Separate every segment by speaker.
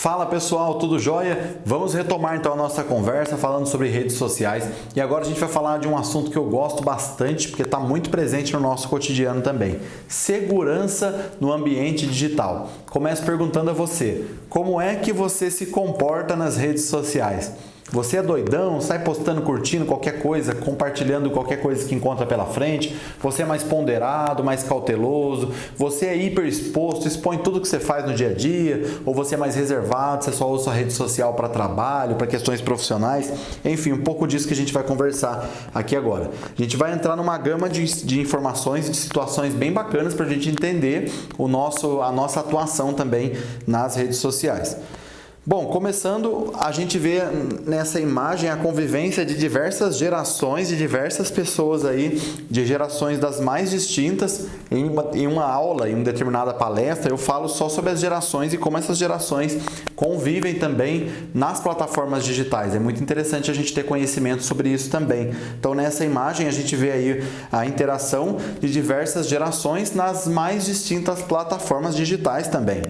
Speaker 1: Fala pessoal, tudo jóia? Vamos retomar então a nossa conversa falando sobre redes sociais e agora a gente vai falar de um assunto que eu gosto bastante porque está muito presente no nosso cotidiano também: segurança no ambiente digital. Começo perguntando a você, como é que você se comporta nas redes sociais? Você é doidão, sai postando, curtindo qualquer coisa, compartilhando qualquer coisa que encontra pela frente? Você é mais ponderado, mais cauteloso? Você é hiper exposto, expõe tudo que você faz no dia a dia? Ou você é mais reservado, você só usa a rede social para trabalho, para questões profissionais? Enfim, um pouco disso que a gente vai conversar aqui agora. A gente vai entrar numa gama de informações, de situações bem bacanas para a gente entender a nossa atuação também nas redes sociais. Bom, começando, a gente vê nessa imagem a convivência de diversas gerações, de diversas pessoas aí, de gerações das mais distintas. Em uma aula, em uma determinada palestra, eu falo só sobre as gerações e como essas gerações convivem também nas plataformas digitais. É muito interessante a gente ter conhecimento sobre isso também. Então, nessa imagem, a gente vê aí a interação de diversas gerações nas mais distintas plataformas digitais também.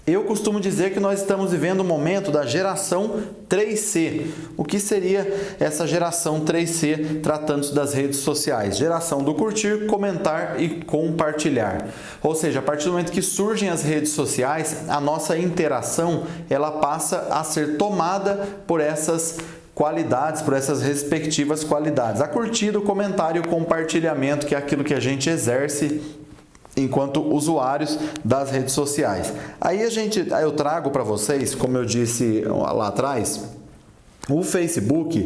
Speaker 1: Eu costumo dizer que nós estamos vivendo o momento da geração 3C. O que seria essa geração 3C tratando-se das redes sociais? Geração do curtir, comentar e compartilhar. Ou seja, a partir do momento que surgem as redes sociais, a nossa interação ela passa a ser tomada por essas qualidades, por essas respectivas qualidades. A curtida, o comentário e o compartilhamento, que é aquilo que a gente exerce enquanto usuários das redes sociais. Aí eu trago para vocês, como eu disse lá atrás, o Facebook,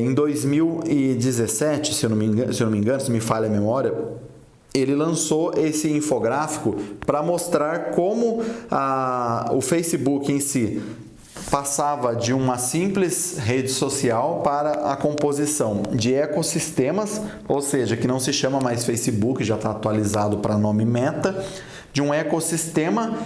Speaker 1: em 2017, se eu não me engano, se me falha a memória, ele lançou esse infográfico para mostrar como o Facebook em si passava de uma simples rede social para a composição de ecossistemas, ou seja, que não se chama mais Facebook, já está atualizado para nome Meta, de um ecossistema,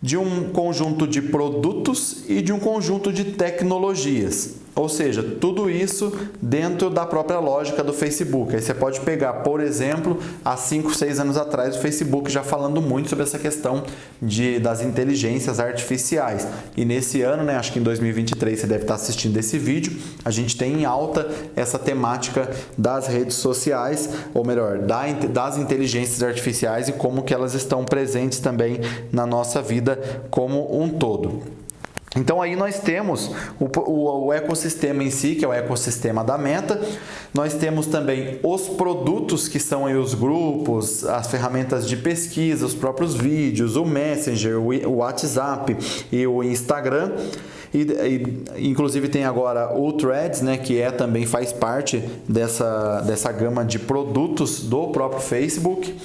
Speaker 1: de um conjunto de produtos e de um conjunto de tecnologias. Ou seja, tudo isso dentro da própria lógica do Facebook. Aí você pode pegar, por exemplo, há 5, 6 anos atrás, o Facebook já falando muito sobre essa questão das inteligências artificiais. E nesse ano, acho que em 2023, você deve estar assistindo esse vídeo, a gente tem em alta essa temática das redes sociais, ou melhor, das inteligências artificiais e como que elas estão presentes também na nossa vida como um todo. Então aí nós temos o ecossistema em si, que é o ecossistema da Meta. Nós temos também os produtos, que são aí os grupos, as ferramentas de pesquisa, os próprios vídeos, o Messenger, o WhatsApp e o Instagram. Inclusive tem agora o Threads, que também faz parte dessa gama de produtos do próprio Facebook.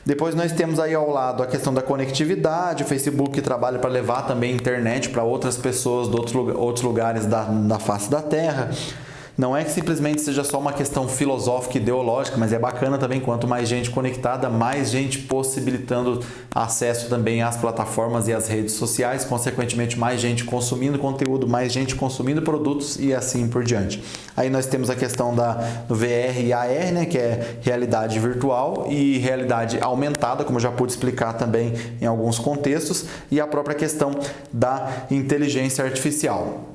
Speaker 1: Depois nós temos aí ao lado a questão da conectividade, o Facebook trabalha para levar também a internet para outras pessoas de outros lugares da face da Terra. Não é que simplesmente seja só uma questão filosófica e ideológica, mas é bacana também, quanto mais gente conectada, mais gente possibilitando acesso também às plataformas e às redes sociais, consequentemente mais gente consumindo conteúdo, mais gente consumindo produtos e assim por diante. Aí nós temos a questão do VR e AR, que é realidade virtual e realidade aumentada, como eu já pude explicar também em alguns contextos, e a própria questão da inteligência artificial.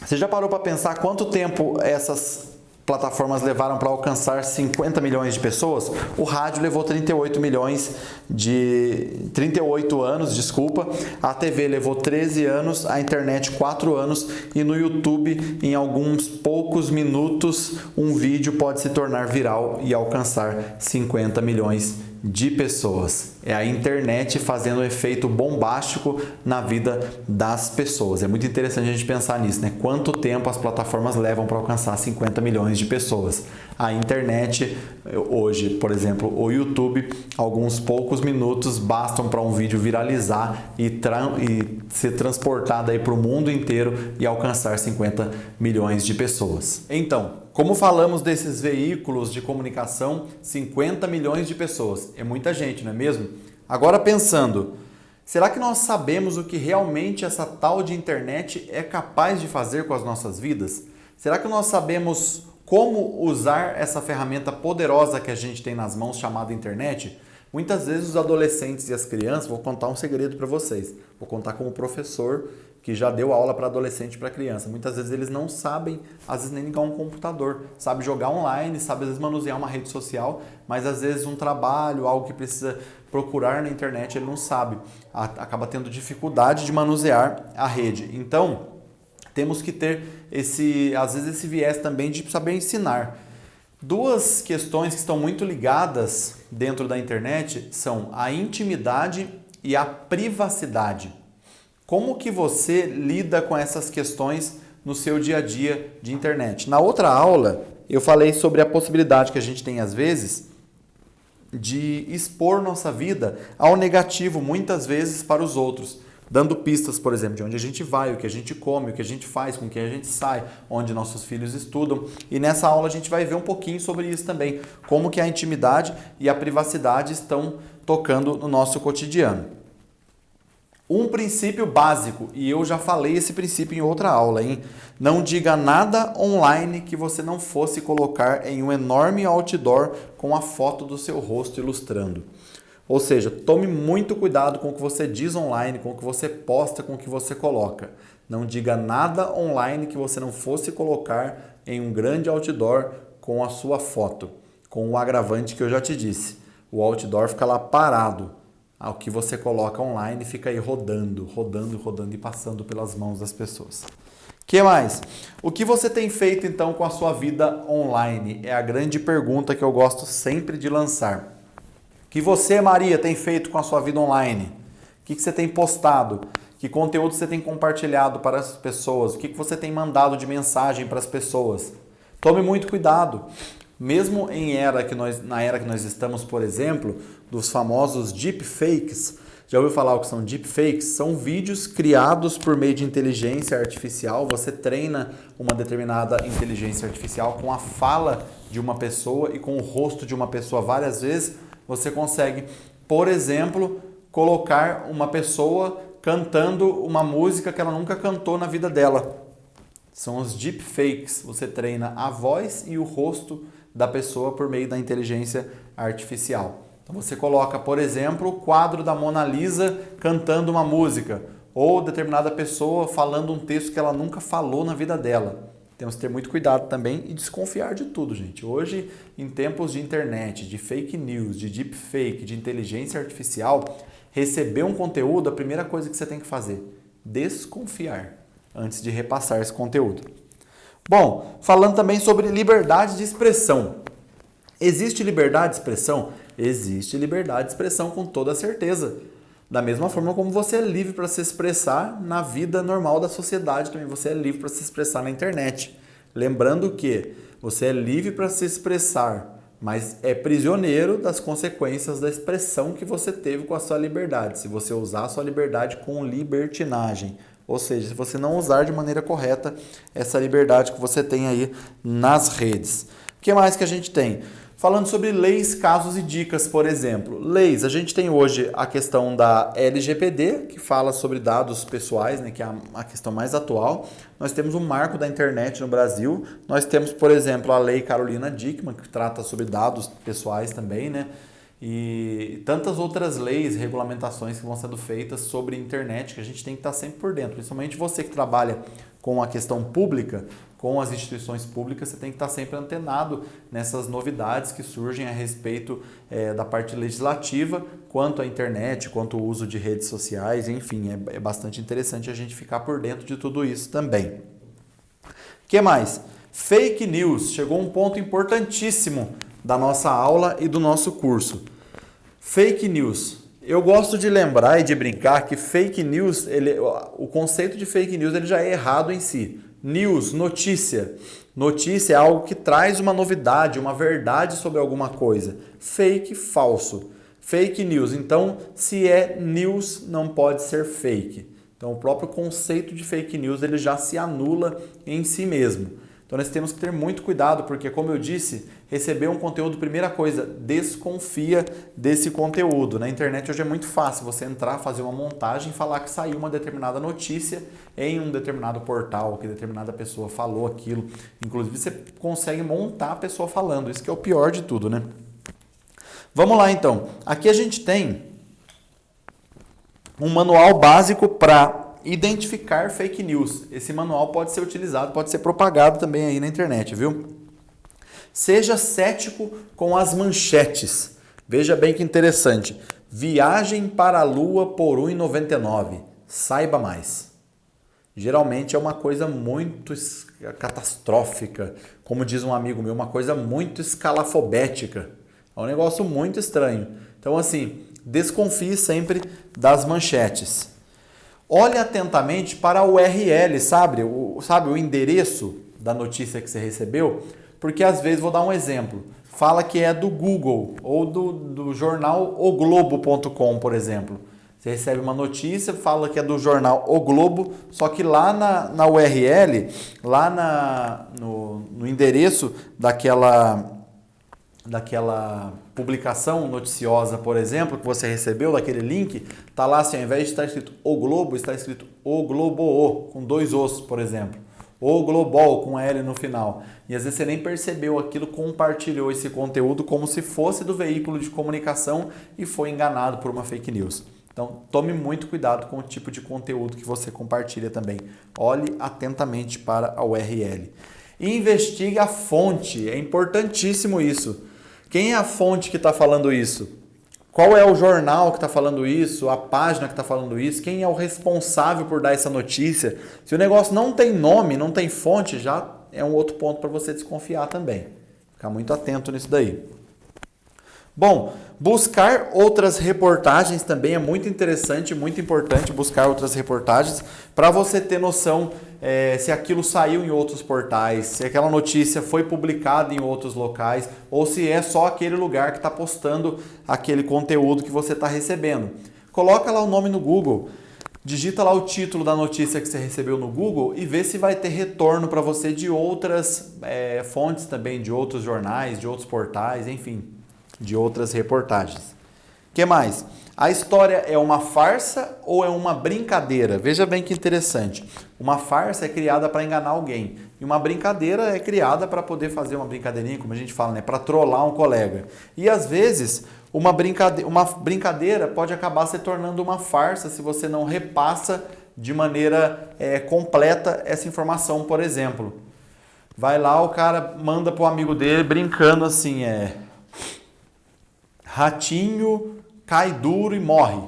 Speaker 1: Você já parou para pensar quanto tempo essas plataformas levaram para alcançar 50 milhões de pessoas? O rádio levou 38 anos, a TV levou 13 anos, a internet 4 anos e no YouTube, em alguns poucos minutos, um vídeo pode se tornar viral e alcançar 50 milhões de pessoas. É a internet fazendo um efeito bombástico na vida das pessoas. É muito interessante a gente pensar nisso, Quanto tempo as plataformas levam para alcançar 50 milhões de pessoas? A internet, hoje, por exemplo, o YouTube, alguns poucos minutos bastam para um vídeo viralizar e ser transportado para o mundo inteiro e alcançar 50 milhões de pessoas. Então, como falamos desses veículos de comunicação, 50 milhões de pessoas. É muita gente, não é mesmo? Agora pensando, será que nós sabemos o que realmente essa tal de internet é capaz de fazer com as nossas vidas? Será que nós sabemos como usar essa ferramenta poderosa que a gente tem nas mãos chamada internet? Muitas vezes os adolescentes e as crianças, vou contar um segredo para vocês, vou contar como professor que já deu aula para adolescente e para criança. Muitas vezes eles não sabem, às vezes nem ligar um computador, sabe jogar online, sabe às vezes manusear uma rede social, mas às vezes um trabalho, algo que precisa procurar na internet, ele não sabe, acaba tendo dificuldade de manusear a rede. Então, temos que ter às vezes esse viés também de saber ensinar. Duas questões que estão muito ligadas dentro da internet são a intimidade e a privacidade. Como que você lida com essas questões no seu dia a dia de internet? Na outra aula, eu falei sobre a possibilidade que a gente tem às vezes de expor nossa vida ao negativo, muitas vezes para os outros, dando pistas, por exemplo, de onde a gente vai, o que a gente come, o que a gente faz, com quem a gente sai, onde nossos filhos estudam. E nessa aula a gente vai ver um pouquinho sobre isso também, como que a intimidade e a privacidade estão tocando no nosso cotidiano. Um princípio básico, e eu já falei esse princípio em outra aula, hein? Não diga nada online que você não fosse colocar em um enorme outdoor com a foto do seu rosto ilustrando. Ou seja, tome muito cuidado com o que você diz online, com o que você posta, com o que você coloca. Não diga nada online que você não fosse colocar em um grande outdoor com a sua foto, com o agravante que eu já te disse. O outdoor fica lá parado. O que você coloca online fica aí rodando e passando pelas mãos das pessoas. Que mais? O que você tem feito então com a sua vida online? É a grande pergunta que eu gosto sempre de lançar. O que você, Maria, tem feito com a sua vida online? O que você tem postado? Que conteúdo você tem compartilhado para as pessoas? O que você tem mandado de mensagem para as pessoas? Tome muito cuidado. Mesmo na era que nós estamos, por exemplo, dos famosos deepfakes, já ouviu falar o que são deepfakes? São vídeos criados por meio de inteligência artificial. Você treina uma determinada inteligência artificial com a fala de uma pessoa e com o rosto de uma pessoa várias vezes. Você consegue, por exemplo, colocar uma pessoa cantando uma música que ela nunca cantou na vida dela. São os deepfakes. Você treina a voz e o rosto da pessoa por meio da inteligência artificial. Então você coloca, por exemplo, o quadro da Mona Lisa cantando uma música ou determinada pessoa falando um texto que ela nunca falou na vida dela. Temos que ter muito cuidado também e desconfiar de tudo, gente. Hoje, em tempos de internet, de fake news, de deepfake, de inteligência artificial, receber um conteúdo, a primeira coisa que você tem que fazer, desconfiar antes de repassar esse conteúdo. Bom, falando também sobre liberdade de expressão. Existe liberdade de expressão? Existe liberdade de expressão com toda certeza. Da mesma forma como você é livre para se expressar na vida normal da sociedade, também você é livre para se expressar na internet. Lembrando que você é livre para se expressar, mas é prisioneiro das consequências da expressão que você teve com a sua liberdade, se você usar a sua liberdade com libertinagem. Ou seja, se você não usar de maneira correta essa liberdade que você tem aí nas redes. O que mais que a gente tem? Falando sobre leis, casos e dicas, por exemplo. Leis, a gente tem hoje a questão da LGPD, que fala sobre dados pessoais, né, que é a questão mais atual. Nós temos o marco da internet no Brasil. Nós temos, por exemplo, a Lei Carolina Dickmann, que trata sobre dados pessoais também, né? E tantas outras leis, regulamentações que vão sendo feitas sobre internet que a gente tem que estar sempre por dentro. Principalmente você que trabalha com a questão pública, com as instituições públicas, você tem que estar sempre antenado nessas novidades que surgem a respeito da parte legislativa, quanto à internet, quanto ao uso de redes sociais, enfim, é bastante interessante a gente ficar por dentro de tudo isso também. O que mais? Fake news. Chegou um ponto importantíssimo da nossa aula e do nosso curso. Fake news. Eu gosto de lembrar e de brincar que fake news, o conceito de fake news ele já é errado em si. News, notícia. Notícia é algo que traz uma novidade, uma verdade sobre alguma coisa. Fake, falso. Fake news. Então, se é news, não pode ser fake. Então, o próprio conceito de fake news ele já se anula em si mesmo. Então nós temos que ter muito cuidado, porque como eu disse, receber um conteúdo, primeira coisa, desconfia desse conteúdo. Na internet hoje é muito fácil você entrar, fazer uma montagem e falar que saiu uma determinada notícia em um determinado portal, que determinada pessoa falou aquilo. Inclusive você consegue montar a pessoa falando, isso que é o pior de tudo, né? Vamos lá então. Aqui a gente tem um manual básico para identificar fake news. Esse manual pode ser utilizado, pode ser propagado também aí na internet, viu? Seja cético com as manchetes. Veja bem que interessante. Viagem para a Lua por R$ 1,99. Saiba mais. Geralmente é uma coisa muito catastrófica, como diz um amigo meu, uma coisa muito escalafobética. É um negócio muito estranho. Então, assim, desconfie sempre das manchetes. Olhe atentamente para a URL, sabe o endereço da notícia que você recebeu? Porque às vezes, vou dar um exemplo, fala que é do Google ou do jornal oglobo.com, por exemplo. Você recebe uma notícia, fala que é do jornal O Globo, só que lá na URL, lá no endereço daquela publicação noticiosa, por exemplo, que você recebeu, daquele link, tá lá assim, ao invés de estar escrito O Globo, está escrito O Globo, com 2 Os, por exemplo. O Global, com L no final. E às vezes você nem percebeu aquilo, compartilhou esse conteúdo como se fosse do veículo de comunicação e foi enganado por uma fake news. Então, tome muito cuidado com o tipo de conteúdo que você compartilha também. Olhe atentamente para a URL. Investigue a fonte, é importantíssimo isso. Quem é a fonte que está falando isso? Qual é o jornal que está falando isso? A página que está falando isso? Quem é o responsável por dar essa notícia? Se o negócio não tem nome, não tem fonte, já é um outro ponto para você desconfiar também. Ficar muito atento nisso daí. Bom, buscar outras reportagens também é muito interessante, muito importante buscar outras reportagens para você ter noção se aquilo saiu em outros portais, se aquela notícia foi publicada em outros locais ou se é só aquele lugar que está postando aquele conteúdo que você está recebendo. Coloca lá o nome no Google, digita lá o título da notícia que você recebeu no Google e vê se vai ter retorno para você de outras fontes também, de outros jornais, de outros portais, enfim, de outras reportagens. O que mais? A história é uma farsa ou é uma brincadeira? Veja bem que interessante. Uma farsa é criada para enganar alguém e uma brincadeira é criada para poder fazer uma brincadeirinha, como a gente fala, né? Para trollar um colega. E às vezes uma brincadeira pode acabar se tornando uma farsa se você não repassa de maneira completa essa informação, por exemplo. Vai lá, o cara manda para o amigo dele brincando assim, ratinho cai duro e morre.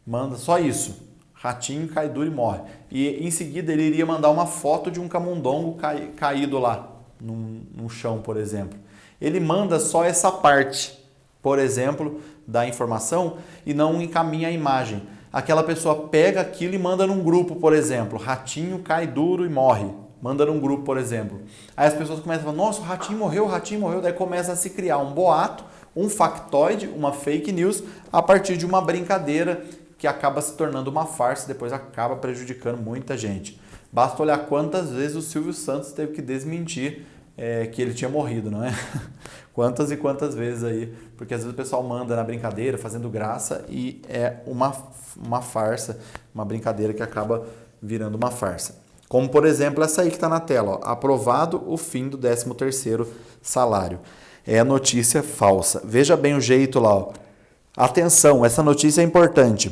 Speaker 1: Manda só isso. Ratinho cai duro e morre. E em seguida ele iria mandar uma foto de um camundongo caído lá no chão, por exemplo. Ele manda só essa parte, por exemplo, da informação e não encaminha a imagem. Aquela pessoa pega aquilo e manda num grupo, por exemplo. Ratinho cai duro e morre. Manda num grupo, por exemplo. Aí as pessoas começam a falar, nossa, o ratinho morreu. Daí começa a se criar um boato, um factoide, uma fake news, a partir de uma brincadeira que acaba se tornando uma farsa e depois acaba prejudicando muita gente. Basta olhar quantas vezes o Silvio Santos teve que desmentir que ele tinha morrido, não é? Quantas e quantas vezes aí, porque às vezes o pessoal manda na brincadeira, fazendo graça e é uma farsa, uma brincadeira que acaba virando uma farsa. Como, por exemplo, essa aí que está na tela, ó, aprovado o fim do 13º salário. É notícia falsa. Veja bem o jeito lá. Ó. Atenção, essa notícia é importante.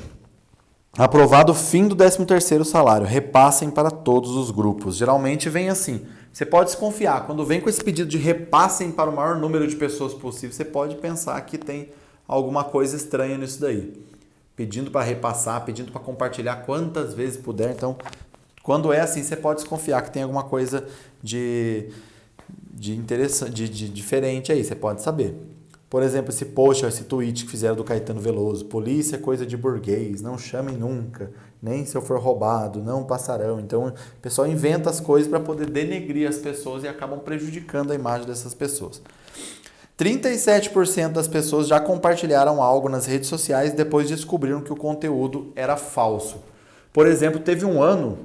Speaker 1: Aprovado o fim do 13º salário. Repassem para todos os grupos. Geralmente vem assim. Você pode desconfiar. Quando vem com esse pedido de repassem para o maior número de pessoas possível, você pode pensar que tem alguma coisa estranha nisso daí. Pedindo para repassar, pedindo para compartilhar quantas vezes puder. Então, quando é assim, você pode desconfiar que tem alguma coisa de interessante, de diferente aí, você pode saber. Por exemplo, esse post, esse tweet que fizeram do Caetano Veloso, polícia é coisa de burguês, não chamem nunca, nem se eu for roubado, não passarão. Então, o pessoal inventa as coisas para poder denegrir as pessoas e acabam prejudicando a imagem dessas pessoas. 37% das pessoas já compartilharam algo nas redes sociais depois descobriram que o conteúdo era falso. Por exemplo, teve um ano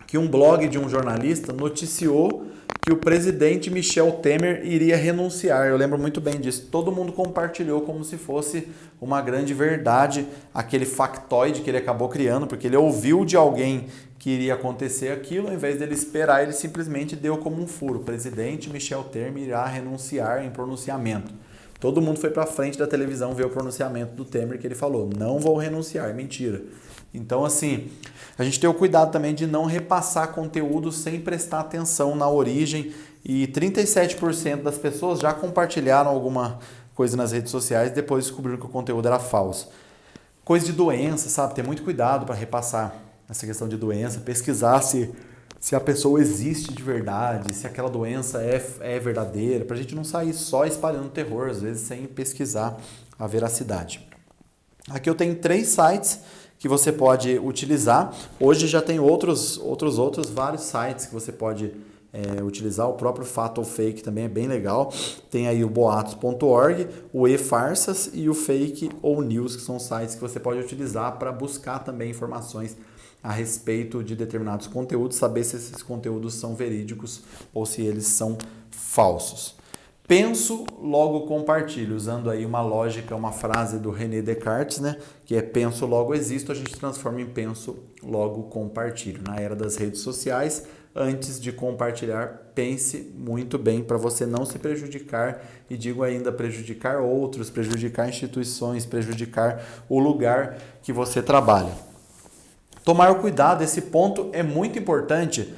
Speaker 1: que um blog de um jornalista noticiou que o presidente Michel Temer iria renunciar. Eu lembro muito bem disso. Todo mundo compartilhou como se fosse uma grande verdade, aquele factoide que ele acabou criando, porque ele ouviu de alguém que iria acontecer aquilo, ao invés dele esperar, ele simplesmente deu como um furo. O presidente Michel Temer irá renunciar em pronunciamento. Todo mundo foi para frente da televisão ver o pronunciamento do Temer que ele falou, não vou renunciar, mentira. Então, assim, a gente tem o cuidado também de não repassar conteúdo sem prestar atenção na origem, e 37% das pessoas já compartilharam alguma coisa nas redes sociais e depois descobriram que o conteúdo era falso. Coisa de doença, sabe? Ter muito cuidado para repassar essa questão de doença, pesquisar se a pessoa existe de verdade, se aquela doença é verdadeira, para a gente não sair só espalhando terror, às vezes sem pesquisar a veracidade. Aqui eu tenho 3 sites que você pode utilizar. Hoje já tem outros vários sites que você pode utilizar. O próprio Fato ou Fake também é bem legal. Tem aí o boatos.org, o eFarsas e o Fake ou News, que são sites que você pode utilizar para buscar também informações a respeito de determinados conteúdos, saber se esses conteúdos são verídicos ou se eles são falsos. Penso, logo compartilho, usando aí uma lógica, uma frase do René Descartes, né? Que é penso, logo existo, a gente transforma em penso, logo compartilho. Na era das redes sociais, antes de compartilhar, pense muito bem para você não se prejudicar, e digo ainda prejudicar outros, prejudicar instituições, prejudicar o lugar que você trabalha. Tomar cuidado, esse ponto é muito importante,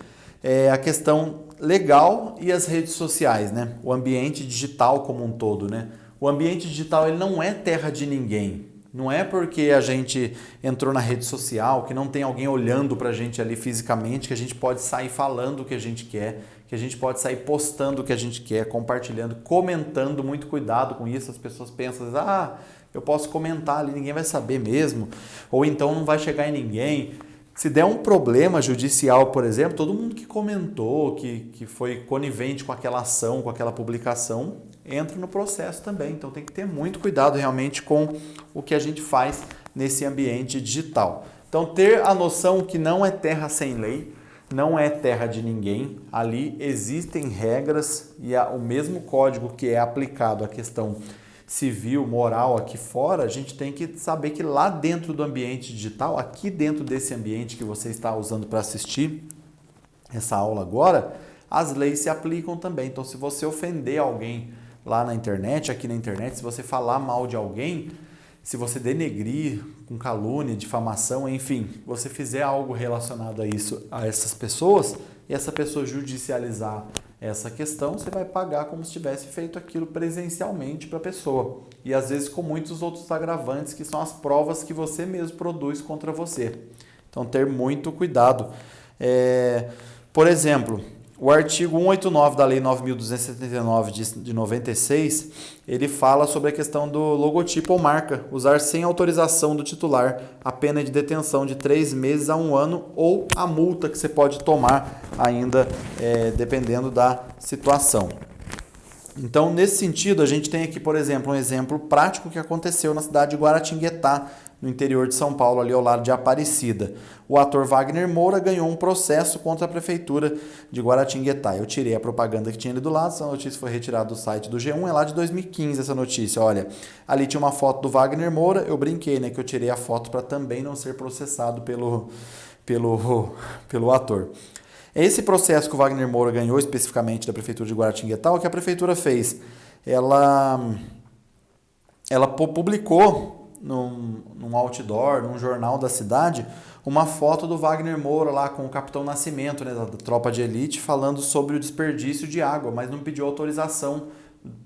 Speaker 1: a questão legal e as redes sociais, né? O ambiente digital como um todo, né? O ambiente digital ele não é terra de ninguém. Não é porque a gente entrou na rede social, que não tem alguém olhando pra gente ali fisicamente, que a gente pode sair falando o que a gente quer, que a gente pode sair postando o que a gente quer, compartilhando, comentando. Muito cuidado com isso. As pessoas pensam, eu posso comentar ali, ninguém vai saber mesmo, ou então não vai chegar em ninguém. Se der um problema judicial, por exemplo, todo mundo que comentou, que foi conivente com aquela ação, com aquela publicação, entra no processo também. Então tem que ter muito cuidado realmente com o que a gente faz nesse ambiente digital. Então ter a noção que não é terra sem lei, não é terra de ninguém, ali existem regras e o mesmo código que é aplicado à questão civil, moral aqui fora, a gente tem que saber que lá dentro do ambiente digital, aqui dentro desse ambiente que você está usando para assistir essa aula agora, as leis se aplicam também. Então, se você ofender alguém lá na internet, aqui na internet, se você falar mal de alguém, se você denegrir com calúnia, difamação, enfim, você fizer algo relacionado a isso, a essas pessoas, e essa pessoa judicializar essa questão, você vai pagar como se tivesse feito aquilo presencialmente para a pessoa. E às vezes com muitos outros agravantes, que são as provas que você mesmo produz contra você. Então ter muito cuidado. Por exemplo, o artigo 189 da Lei 9.279 de 96, ele fala sobre a questão do logotipo ou marca, usar sem autorização do titular, a pena de detenção de 3 meses a 1 ano ou a multa que você pode tomar ainda, dependendo da situação. Então, nesse sentido, a gente tem aqui, por exemplo, um exemplo prático que aconteceu na cidade de Guaratinguetá, no interior de São Paulo, ali ao lado de Aparecida. O ator Wagner Moura ganhou um processo contra a prefeitura de Guaratinguetá. Eu tirei a propaganda que tinha ali do lado, essa notícia foi retirada do site do G1, é lá de 2015 essa notícia. Olha, ali tinha uma foto do Wagner Moura, eu brinquei, né, que eu tirei a foto para também não ser processado pelo ator. Esse processo que o Wagner Moura ganhou especificamente da prefeitura de Guaratinguetá, o que a prefeitura fez? Ela publicou num outdoor, num jornal da cidade, uma foto do Wagner Moura lá com o Capitão Nascimento, né, da tropa de elite, falando sobre o desperdício de água, mas não pediu autorização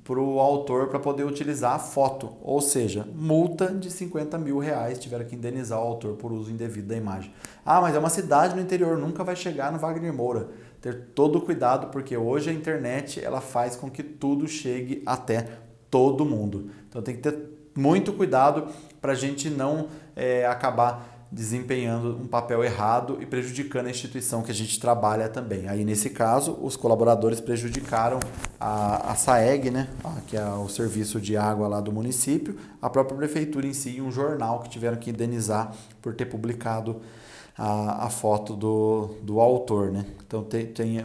Speaker 1: para o autor para poder utilizar a foto. Ou seja, multa de R$50 mil, tiveram que indenizar o autor por uso indevido da imagem. Mas é uma cidade no interior, nunca vai chegar no Wagner Moura. Ter todo cuidado, porque hoje a internet ela faz com que tudo chegue até todo mundo. Então tem que ter muito cuidado para a gente não acabar desempenhando um papel errado e prejudicando a instituição que a gente trabalha também. Aí, nesse caso, os colaboradores prejudicaram a SAEG, né, que é o serviço de água lá do município, a própria prefeitura em si e um jornal que tiveram que indenizar por ter publicado a foto do autor, né? Então,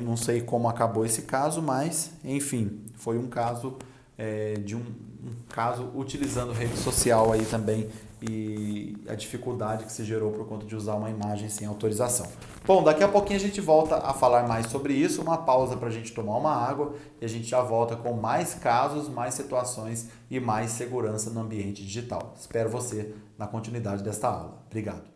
Speaker 1: não sei como acabou esse caso, mas, enfim, foi um caso de um caso utilizando rede social aí também e a dificuldade que se gerou por conta de usar uma imagem sem autorização. Bom, daqui a pouquinho a gente volta a falar mais sobre isso, uma pausa para a gente tomar uma água e a gente já volta com mais casos, mais situações e mais segurança no ambiente digital. Espero você na continuidade desta aula. Obrigado.